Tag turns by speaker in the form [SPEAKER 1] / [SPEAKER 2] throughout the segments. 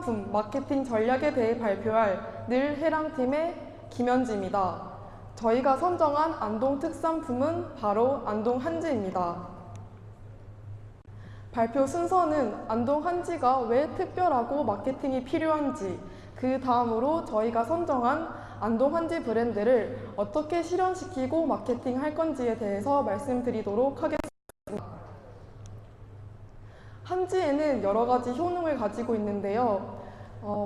[SPEAKER 1] 신상품, 마케팅 전략에 대해 발표할 늘 해랑팀의 김현지입니다. 저희가 선정한 안동 특산품은 바로 안동 한지입니다. 발표 순서는 안동 한지가 왜 특별하고 마케팅이 필요한지, 그 다음으로 저희가 선정한 안동 한지 브랜드를 어떻게 실현시키고 마케팅할 건지에 대해서 말씀드리도록 하겠습니다. 한지에는 여러 가지 효능을 가지고 있는데요.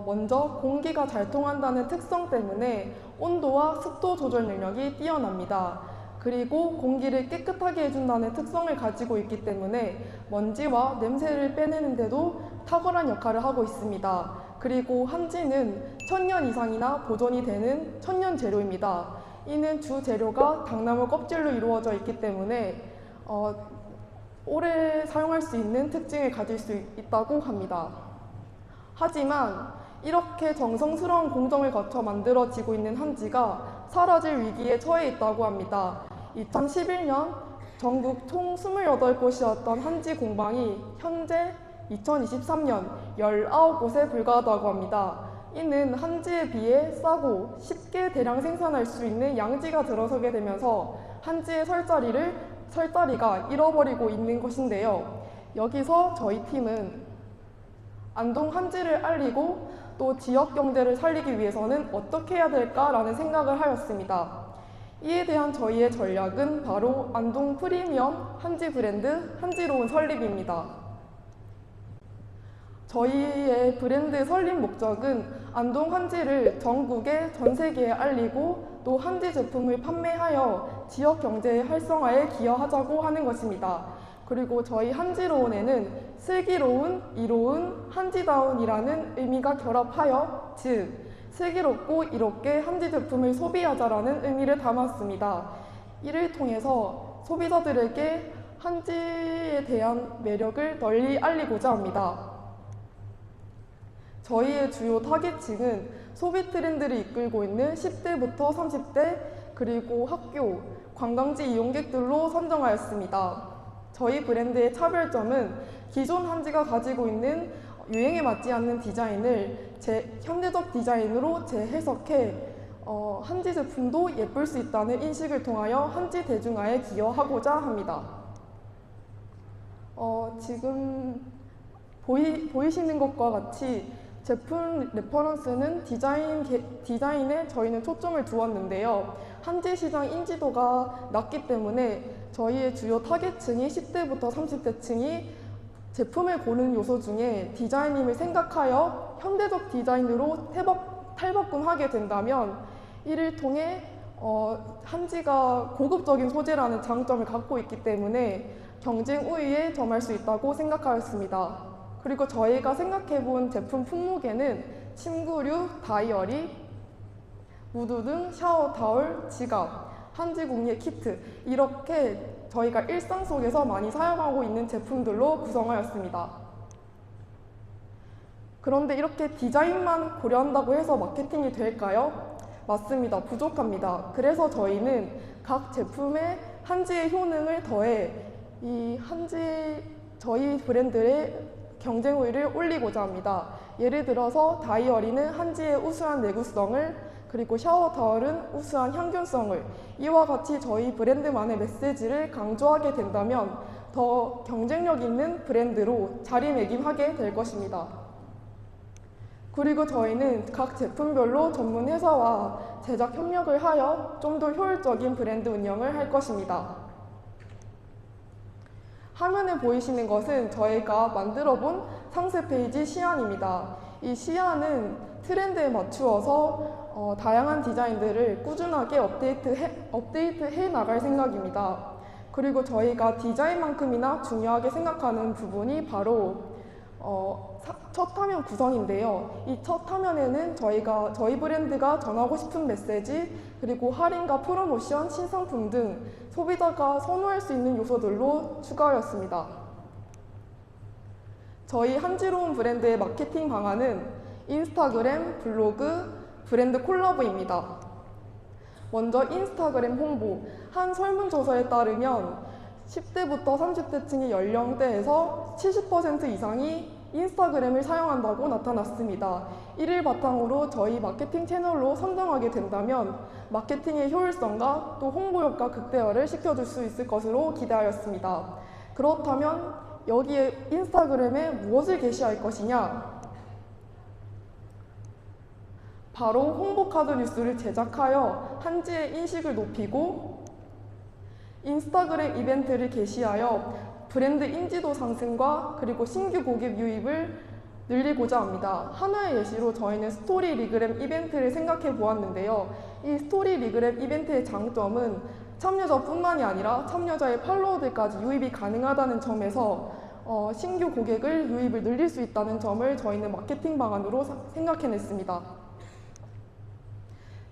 [SPEAKER 1] 먼저 공기가 잘 통한다는 특성 때문에 온도와 습도 조절 능력이 뛰어납니다. 그리고 공기를 깨끗하게 해준다는 특성을 가지고 있기 때문에 먼지와 냄새를 빼내는데도 탁월한 역할을 하고 있습니다. 그리고 한지는 1000년 이상이나 보존이 되는 천연 재료입니다. 이는 주 재료가 당나무 껍질로 이루어져 있기 때문에 오래 사용할 수 있는 특징을 가질 수 있다고 합니다. 하지만 이렇게 정성스러운 공정을 거쳐 만들어지고 있는 한지가 사라질 위기에 처해 있다고 합니다. 2011년 전국 총 28곳이었던 한지 공방이 현재 2023년 19곳에 불과하다고 합니다. 이는 한지에 비해 싸고 쉽게 대량 생산할 수 있는 양지가 들어서게 되면서 한지의 설자리가 잃어버리고 있는 것인데요. 여기서 저희 팀은 안동 한지를 알리고 또 지역 경제를 살리기 위해서는 어떻게 해야 될까라는 생각을 하였습니다. 이에 대한 저희의 전략은 바로 안동 프리미엄 한지 브랜드 한지로운 설립입니다. 저희의 브랜드 설립 목적은 안동 한지를 전국에 전 세계에 알리고 또 한지 제품을 판매하여 지역 경제의 활성화에 기여하자고 하는 것입니다. 그리고 저희 한지로운에는 슬기로운, 이로운, 한지다운이라는 의미가 결합하여 즉 슬기롭고 이롭게 한지 제품을 소비하자라는 의미를 담았습니다. 이를 통해서 소비자들에게 한지에 대한 매력을 널리 알리고자 합니다. 저희의 주요 타깃층은 소비 트렌드를 이끌고 있는 10대부터 30대 그리고 학교, 관광지 이용객들로 선정하였습니다. 저희 브랜드의 차별점은 기존 한지가 가지고 있는 유행에 맞지 않는 디자인을 현대적 디자인으로 재해석해 한지 제품도 예쁠 수 있다는 인식을 통하여 한지 대중화에 기여하고자 합니다. 지금 보이시는 것과 같이 제품 레퍼런스는 디자인에 저희는 초점을 두었는데요. 한지 시장 인지도가 낮기 때문에 저희의 주요 타겟층이 10대부터 30대층이 제품을 고르는 요소 중에 디자인님을 생각하여 현대적 디자인으로 탈바꿈하게 된다면 이를 통해 한지가 고급적인 소재라는 장점을 갖고 있기 때문에 경쟁 우위에 점할 수 있다고 생각하였습니다. 그리고 저희가 생각해본 제품 품목에는 침구류, 다이어리, 무드 등 샤워 타월, 지갑, 한지 공예 키트 이렇게 저희가 일상 속에서 많이 사용하고 있는 제품들로 구성하였습니다. 그런데 이렇게 디자인만 고려한다고 해서 마케팅이 될까요? 맞습니다. 부족합니다. 그래서 저희는 각 제품에 한지의 효능을 더해 저희 브랜드의 경쟁 우위를 올리고자 합니다. 예를 들어서 다이어리는 한지의 우수한 내구성을 그리고 샤워 타월은 우수한 향균성을 이와 같이 저희 브랜드만의 메시지를 강조하게 된다면 더 경쟁력 있는 브랜드로 자리매김하게 될 것입니다. 그리고 저희는 각 제품별로 전문 회사와 제작 협력을 하여 좀 더 효율적인 브랜드 운영을 할 것입니다. 화면에 보이시는 것은 저희가 만들어본 상세 페이지 시안입니다. 이 시안은 트렌드에 맞추어서 다양한 디자인들을 꾸준하게 업데이트해 나갈 생각입니다. 그리고 저희가 디자인만큼이나 중요하게 생각하는 부분이 바로 첫 화면 구성인데요. 이 첫 화면에는 저희 브랜드가 전하고 싶은 메시지, 그리고 할인과 프로모션, 신상품 등 소비자가 선호할 수 있는 요소들로 추가하였습니다. 저희 한지로운 브랜드의 마케팅 방안은 인스타그램, 블로그, 브랜드 콜라보입니다. 먼저 인스타그램 홍보. 한 설문조사에 따르면 10대부터 30대층의 연령대에서 70% 이상이 인스타그램을 사용한다고 나타났습니다. 이를 바탕으로 저희 마케팅 채널로 선정하게 된다면 마케팅의 효율성과 또 홍보 효과 극대화를 시켜줄 수 있을 것으로 기대하였습니다. 그렇다면 여기에 인스타그램에 무엇을 게시할 것이냐? 바로 홍보카드 뉴스를 제작하여 한지의 인식을 높이고 인스타그램 이벤트를 게시하여 브랜드 인지도 상승과 그리고 신규 고객 유입을 늘리고자 합니다. 하나의 예시로 저희는 스토리 리그램 이벤트를 생각해 보았는데요. 이 스토리 리그램 이벤트의 장점은 참여자뿐만이 아니라 참여자의 팔로워들까지 유입이 가능하다는 점에서 신규 고객을 유입을 늘릴 수 있다는 점을 저희는 마케팅 방안으로 생각해냈습니다.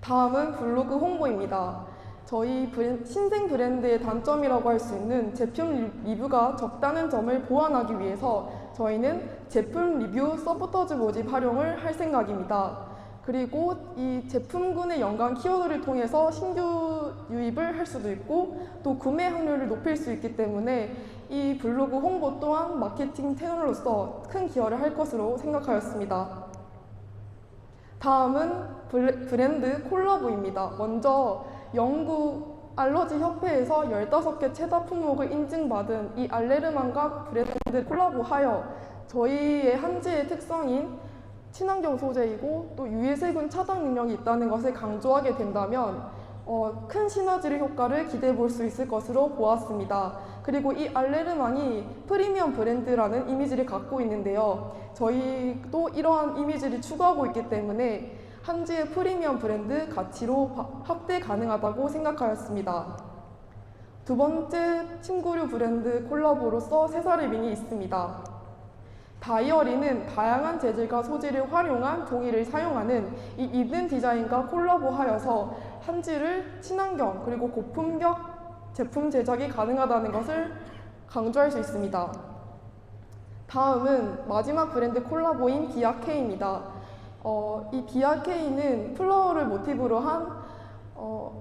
[SPEAKER 1] 다음은 블로그 홍보입니다. 저희 신생 브랜드의 단점이라고 할 수 있는 제품 리뷰가 적다는 점을 보완하기 위해서 저희는 제품 리뷰 서포터즈 모집 활용을 할 생각입니다. 그리고 이 제품군의 연관 키워드를 통해서 신규 유입을 할 수도 있고 또 구매 확률을 높일 수 있기 때문에 이 블로그 홍보 또한 마케팅 채널로서 큰 기여를 할 것으로 생각하였습니다. 다음은 브랜드 콜라보입니다. 먼저 영국 알러지 협회에서 15개 최다 품목을 인증받은 이 알레르만과 브랜드 콜라보하여 저희의 한지의 특성인 친환경 소재이고 또 유해세균 차단 능력이 있다는 것을 강조하게 된다면 큰 시너지의 효과를 기대해 볼 수 있을 것으로 보았습니다. 그리고 이 알레르만이 프리미엄 브랜드라는 이미지를 갖고 있는데요. 저희도 이러한 이미지를 추구하고 있기 때문에 한지의 프리미엄 브랜드 가치로 확대 가능하다고 생각하였습니다. 두 번째 침구류 브랜드 콜라보로서 새사르빈이 있습니다. 다이어리는 다양한 재질과 소재를 활용한 종이를 사용하는 이 이든 디자인과 콜라보하여서 한지를 친환경 그리고 고품격 제품 제작이 가능하다는 것을 강조할 수 있습니다. 다음은 마지막 브랜드 콜라보인 비아케이입니다. 이 비아케이는 플라워를 모티브로 한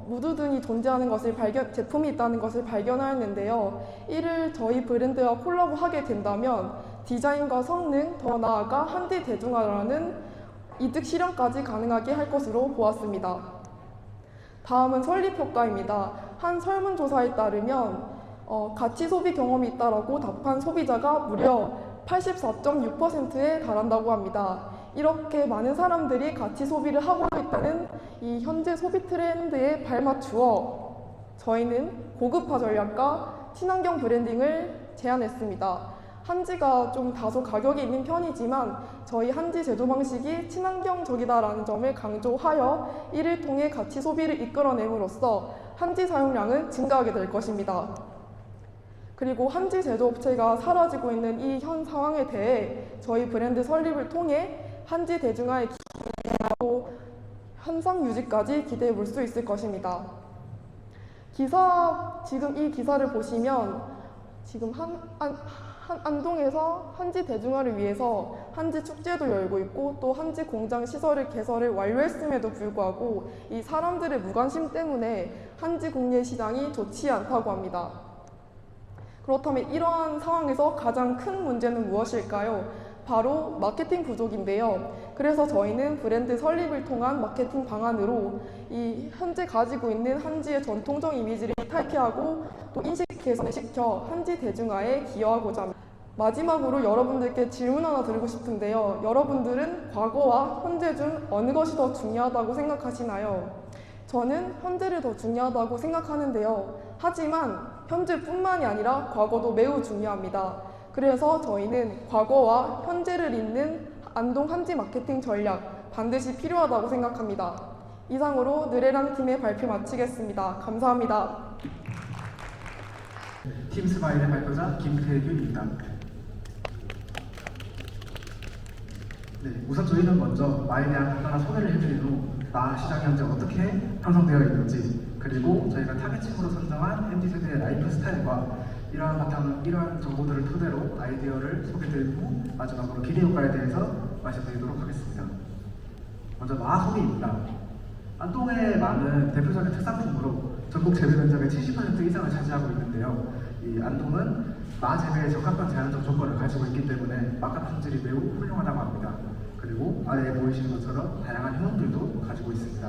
[SPEAKER 1] 무드 등이 존재하는 것을 제품이 있다는 것을 발견하였는데요. 이를 저희 브랜드와 콜라보하게 된다면 디자인과 성능, 더 나아가 한지 대중화라는 이득 실현까지 가능하게 할 것으로 보았습니다. 다음은 설립 효과입니다. 한 설문조사에 따르면 가치 소비 경험이 있다라고 답한 소비자가 무려 84.6%에 달한다고 합니다. 이렇게 많은 사람들이 가치 소비를 하고 있다는 이 현재 소비 트렌드에 발맞추어 저희는 고급화 전략과 친환경 브랜딩을 제안했습니다. 한지가 좀 다소 가격이 있는 편이지만 저희 한지 제조 방식이 친환경적이다라는 점을 강조하여 이를 통해 가치 소비를 이끌어냄으로써 한지 사용량은 증가하게 될 것입니다. 그리고 한지 제조업체가 사라지고 있는 이 현 상황에 대해 저희 브랜드 설립을 통해 한지 대중화의 기하고 현상 유지까지 기대해 볼 수 있을 것입니다. 지금 이 기사를 보시면 지금 안동에서 한지 대중화를 위해서 한지 축제도 열고 있고 또 한지 공장 시설을 개설을 완료했음에도 불구하고 이 사람들의 무관심 때문에 한지 국내 시장이 좋지 않다고 합니다. 그렇다면 이러한 상황에서 가장 큰 문제는 무엇일까요? 바로 마케팅 부족인데요. 그래서 저희는 브랜드 설립을 통한 마케팅 방안으로 이 현재 가지고 있는 한지의 전통적 이미지를 탈피하고 또 인식 개선시켜 한지 대중화에 기여하고자 합니다. 마지막으로 여러분들께 질문 하나 드리고 싶은데요. 여러분들은 과거와 현재 중 어느 것이 더 중요하다고 생각하시나요? 저는 현재를 더 중요하다고 생각하는데요. 하지만 현재뿐만이 아니라 과거도 매우 중요합니다. 그래서 저희는 과거와 현재를 잇는 안동 한지 마케팅 전략 반드시 필요하다고 생각합니다. 이상으로 느레랑 팀의 발표 마치겠습니다. 감사합니다.
[SPEAKER 2] 팀 스마일의 발표자 김태균입니다. 네, 우선 저희는 먼저 마에 대한 간단한 소개를 해드린 후 나 시장이 현재 어떻게 형성되어 있는지 그리고 저희가 타겟층으로 선정한 MZ세대의 라이프 스타일과 이러한 정보들을 토대로 아이디어를 소개드린 후 마지막으로 기대 효과에 대해서 말씀드리도록 하겠습니다. 먼저 마 소개입니다. 안동의 마는 대표적인 특산품으로 전국 재배 면적의 70% 이상을 차지하고 있는데요. 이 안동은 나 재배에 적합한 자연적 조건을 가지고 있기 때문에 맛과 품질이 매우 훌륭하다고 합니다. 그리고 아래에 보이시는 것처럼 다양한 효능들도 가지고 있습니다.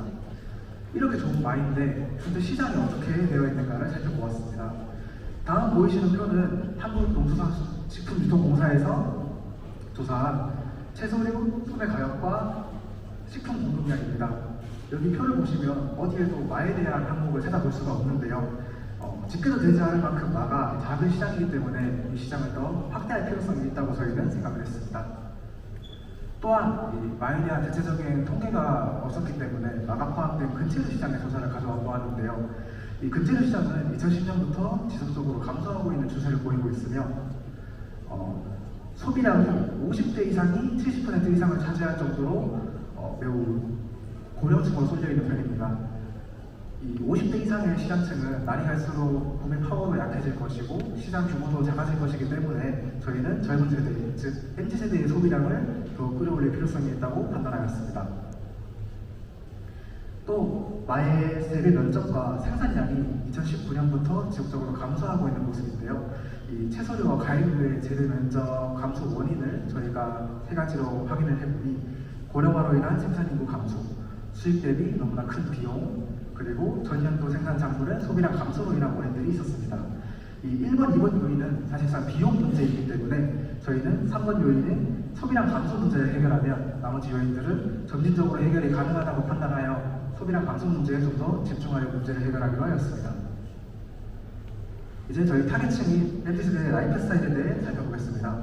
[SPEAKER 2] 이렇게 좋은 마인데 근데 시장이 어떻게 되어 있는가를 살펴보았습니다. 다음 보이시는 표는 한국농수산식품유통공사에서 조사한 채소류 소매 가격과 식품 공급량입니다. 여기 표를 보시면 어디에도 마에 대한 항목을 찾아볼 수가 없는데요. 집계도 되지 않을 만큼 마가 작은 시장이기 때문에 이 시장을 더 확대할 필요성이 있다고 저희는 생각을 했습니다. 또한 이 마에 대한 대체적인 통계가 없었기 때문에 마가 포함된 근체류 시장의 조사를 가져와 보았는데요. 이 근체류 시장은 2010년부터 지속적으로 감소하고 있는 추세를 보이고 있으며 소비량이 50대 이상이 70% 이상을 차지할 정도로 매우 고령층으로 쏠려 있는 편입니다. 이 50대 이상의 시장층은 날이 갈수록 구매 파워도 약해질 것이고 시장 규모도 작아질 것이기 때문에 저희는 젊은 세대, 즉 MZ세대의 소비량을 더 끌어올릴 필요성이 있다고 판단하였습니다. 또 마의 세계 면적과 생산량이 2019년부터 지속적으로 감소하고 있는 모습인데요. 이 채소류와 과일류의 재배 면적 감소 원인을 저희가 세 가지로 확인을 해보니 고령화로 인한 생산인구 감소, 수입 대비 너무나 큰 비용, 그리고 전년도 생산 작물의 소비량 감소로 인한 원인들이 있었습니다. 이 1번, 2번 요인은 사실상 비용 문제이기 때문에 저희는 3번 요인인 소비량 감소 문제를 해결하면 나머지 요인들은 점진적으로 해결이 가능하다고 판단하여 소비량 감소 문제에 좀 더 집중하려 문제를 해결하기로 하였습니다. 이제 저희 타겟층인 MZ세대의 라이프 스타일에 대해 살펴보겠습니다.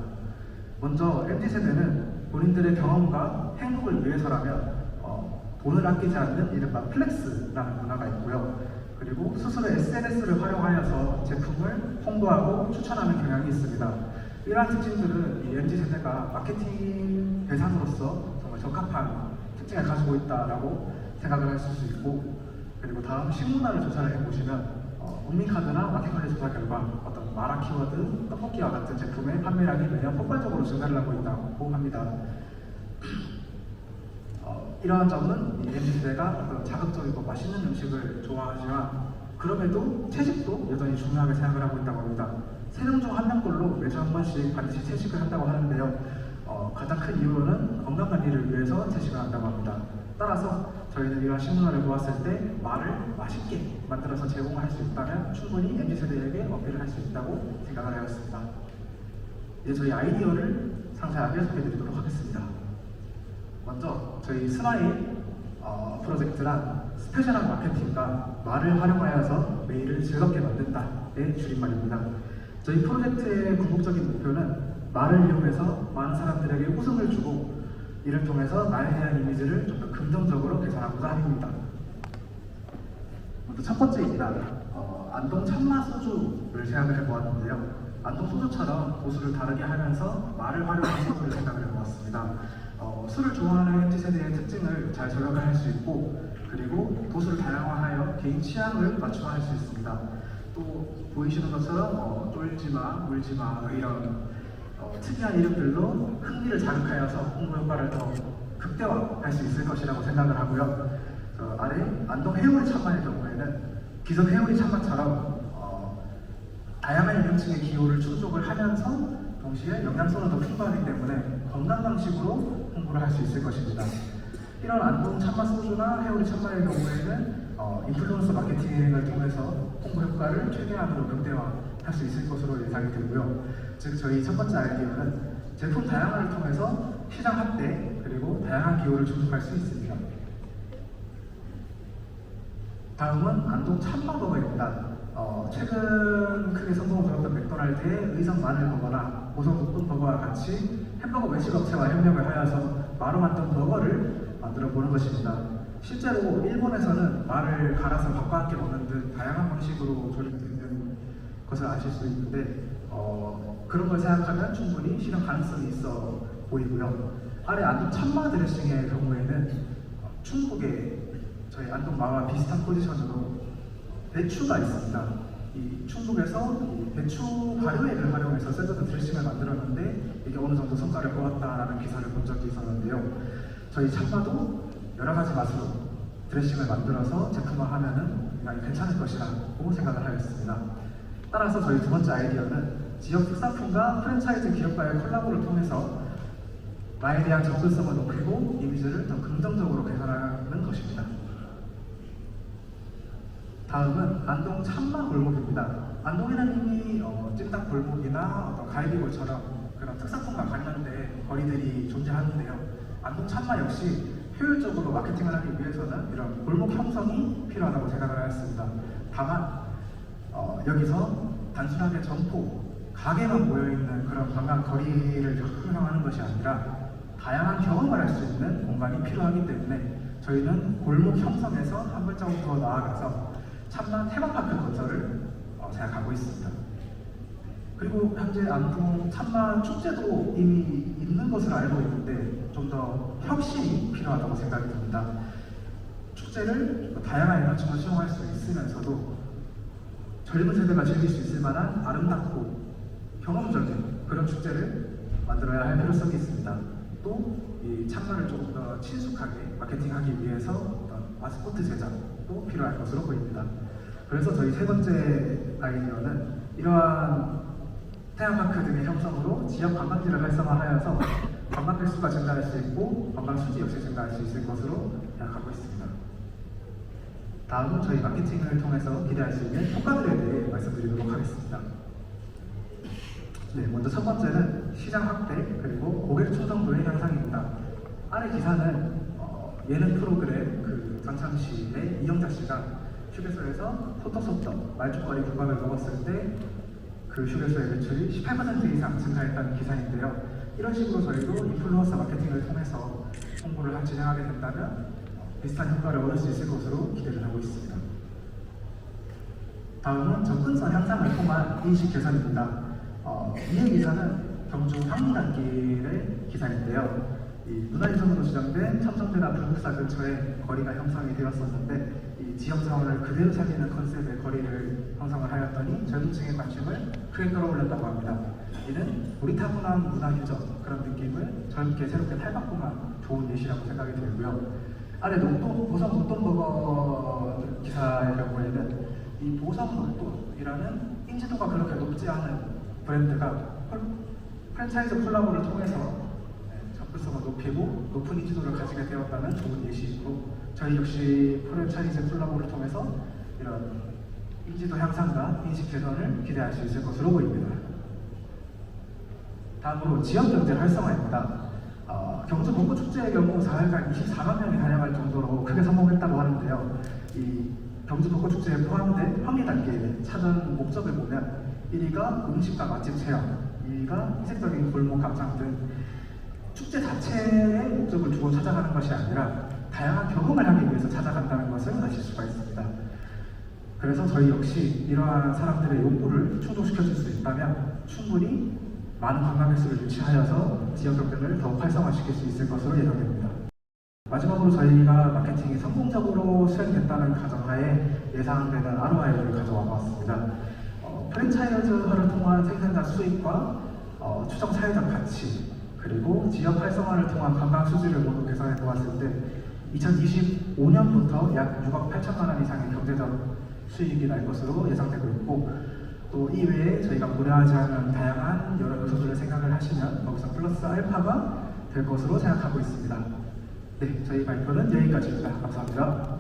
[SPEAKER 2] 먼저 MZ세대는 본인들의 경험과 행복을 위해서라면 돈을 아끼지 않는 이른바 플렉스라는 문화가 있고요. 그리고 스스로 SNS를 활용하여서 제품을 홍보하고 추천하는 경향이 있습니다. 이러한 특징들은 이 MZ세대가 마케팅 대상으로서 정말 적합한 특징을 가지고 있다고 생각을 하실 수 있고, 그리고 다음 식문화를 조사를 해보시면 국민카드나 마켓컬리 조사 결과 어떤 마라 키워드, 떡볶이와 같은 제품의 판매량이 매년 폭발적으로 증가를 하고 있다고 합니다. 이러한 점은 이 MZ세대가 어떤 자극적이고 맛있는 음식을 좋아하지만 그럼에도 채식도 여전히 중요하게 생각을 하고 있다고 합니다. 3명 중 1명꼴로 매주 한 번씩 반드시 채식을 한다고 하는데요. 가장 큰 이유로는 건강관리를 위해서 채식을 한다고 합니다. 따라서 저희는 이러한 식문화를 보았을 때 말을 맛있게 만들어서 제공할 수 있다면 충분히 MZ세대에게 어필을 할 수 있다고 생각을 하였습니다. 이제 저희 아이디어를 상세하게 소개해드리도록 하겠습니다. 먼저 저희 스마일 프로젝트란 스페셜한 마케팅과 말을 활용하여서 매일을 즐겁게 만든다의 줄임말입니다. 저희 프로젝트의 궁극적인 목표는 말을 이용해서 많은 사람들에게 웃음을 주고 이를 통해서 나에 대한 이미지를 좀 더 긍정적으로 개선하고자 합니다. 먼저 첫 번째입니다. 안동 참마 소주를 생각을 해보았는데요. 안동 소주처럼 도수를 다르게 하면서 말을 활용한 소주를 생각을 해보았습니다. 술을 좋아하는 MZ세대의 특징을 잘 저격할 수 있고, 그리고 도수를 다양화하여 개인 취향을 맞춰할 수 있습니다. 또 보이시는 것처럼 쫄지마, 물지마 이런 특이한 이름들로 흥미를 자극하여서 홍보 효과를 더 극대화할 수 있을 것이라고 생각을 하고요. 아래 안동 해오리 참마의 경우에는 기존 해오리 참마처럼 다양한 연령층의 기호를 충족을 하면서 동시에 영양소는 더 풍부하기 때문에 건강 방식으로 홍보를 할 수 있을 것입니다. 이런 안동 참마 소주나 해오리 참마의 경우에는 인플루언서 마케팅을 통해서 홍보 효과를 최대한으로 극대화할 수 있을 것으로 예상이 되고요. 즉 저희 첫 번째 아이디어는 제품 다양화를 통해서 시장 확대 그리고 다양한 기호를 충족할 수 있습니다. 다음은 안동 참마버거입니다. 최근 크게 성공을 거뒀던 맥도날드의 의성 마늘 버거나 고성 볶음 버거와 같이 햄버거 외식업체와 협력을 하여서 마루 만든 버거를 만들어 보는 것입니다. 실제로 일본에서는 말을 갈아서 밥과 함께 먹는 듯 다양한 방식으로 조리가 되는 것을 아실 수 있는데 그런 걸 생각하면 충분히 실현 가능성이 있어 보이고요. 아래 안동 참마 드레싱의 경우에는 충북의 저희 안동 마와 비슷한 포지션으로 배추가 있습니다. 이 충북에서 이 배추 발효액을 활용해서 샐러드 드레싱을 만들었는데 이게 어느 정도 성과를 보았다라는 기사를 본 적이 있었는데요. 저희 참마도 여러 가지 맛으로 드레싱을 만들어서 제품화하면은 굉장히 괜찮을 것이라고 생각을 하였습니다. 따라서 저희 두 번째 아이디어는 지역 특산품과 프랜차이즈 기업과의 콜라보를 통해서 나에 대한 접근성을 높이고 이미지를 더 긍정적으로 개선하는 것입니다. 다음은 안동 참마 골목입니다. 안동에는 이미 찜닭 골목이나 어떤 갈비골처럼 그런 특산품과 관련된 거리들이 존재하는데요. 안동 참마 역시 효율적으로 마케팅을 하기 위해서는 이런 골목 형성이 필요하다고 생각을 하였습니다. 다만 여기서 단순하게 점포, 가게만 모여있는 그런 관광 거리를 형성하는 것이 아니라 다양한 경험을 할 수 있는 공간이 필요하기 때문에 저희는 골목 형성에서 한 발자국 더 나아가서 참마 테마파크 건설을 생각하고 있습니다. 그리고 현재 안동 참마 축제도 이미 있는 것으로 알고 있는데 좀 더 혁신이 필요하다고 생각이 듭니다. 축제를 다양한 연령층을 수용할 수 있으면서도 젊은 세대가 즐길 수 있을 만한 아름답고 경험적인 그런 축제를 만들어야 할 필요성이 있습니다. 또 이 참마를 조금 더 친숙하게 마케팅하기 위해서 어떤 마스코트 제작도 필요할 것으로 보입니다. 그래서 저희 세 번째 아이디어는 이러한 테마파크 등의 형성으로 지역 관광지를 활성화하여서 관광객 수가 증가할 수 있고 관광 수지 역시 증가할 수 있을 것으로 생각하고 있습니다. 다음은 저희 마케팅을 통해서 기대할 수 있는 효과들에 대해 말씀드리도록 하겠습니다. 네, 먼저 첫 번째는 시장 확대 그리고 고객 충성도의 향상입니다. 아래 기사는 예능 프로그램 그 전참시의 이영자 씨가 휴게소에서 소떡소떡 말죽거리 국밥을 먹었을 때 그 휴게소의 매출이 18% 이상 증가했다는 기사인데요. 이런 식으로 저희도 인플루언서 마케팅을 통해서 홍보를 진행하게 된다면 비슷한 효과를 얻을 수 있을 것으로 기대를 하고 있습니다. 다음은 접근성 향상을 통한 인식 개선입니다. 이해 기사는 경주 황리단길의 기사인데요. 이 문화유산으로 지정된 첨성대나 불국사 근처에 거리가 형성이 되었었는데 이 지역 자원을 그대로 살리는 컨셉의 거리를 형성을 하였더니 젊은층의 관심을 크게 끌어올렸다고 합니다. 이는 우리 타고난 문화유적 그런 느낌을 젊게 새롭게 탈바꿈한 좋은 예시라고 생각이 들고요. 아래 보성 녹돈버거 기사의 경우에는 이 보성 녹돈이라는 인지도가 그렇게 높지 않은 브랜드가 프랜차이즈 콜라보를 통해서 접근성을 높이고 높은 인지도를 가지게 되었다는 좋은 예시이고 저희 역시 프랜차이즈 콜라보를 통해서 이런 인지도 향상과 인식 개선을 기대할 수 있을 것으로 보입니다. 다음으로 지역경제 활성화입니다. 경주 벚꽃축제의 경우 4일간 24만 명이 다녀갈 정도로 크게 성공했다고 하는데요. 이 경주 벚꽃축제에 포함된 황리단계의 찾은 목적을 보면 1위가 음식과 맛집 체험, 2위가 희생적인 골목 감상 등 축제 자체의 목적을 두고 찾아가는 것이 아니라 다양한 경험을 하기 위해서 찾아간다는 것을 아실 수가 있습니다. 그래서 저희 역시 이러한 사람들의 욕구를 충족시켜줄 수 있다면 충분히 많은 관광객 수를 유치하여서 지역 경제를 더욱 활성화시킬 수 있을 것으로 예상됩니다. 마지막으로 저희가 마케팅이 성공적으로 수행됐다는 가정하에 예상되는 ROI를 가져와 보았습니다. 프랜차이즈화를 통한 생산자 수익과 추정 사회적 가치 그리고 지역 활성화를 통한 관광 수지를 모두 계산해 보았을 때 2025년부터 약 6억 8천만 원 이상의 경제적 수익이 날 것으로 예상되고 있고 또 이외에 저희가 고려하지 않은 다양한 여러 요소들을 생각을 하시면 거기서 플러스 알파가 될 것으로 생각하고 있습니다. 네, 저희 발표는 여기까지입니다. 감사합니다.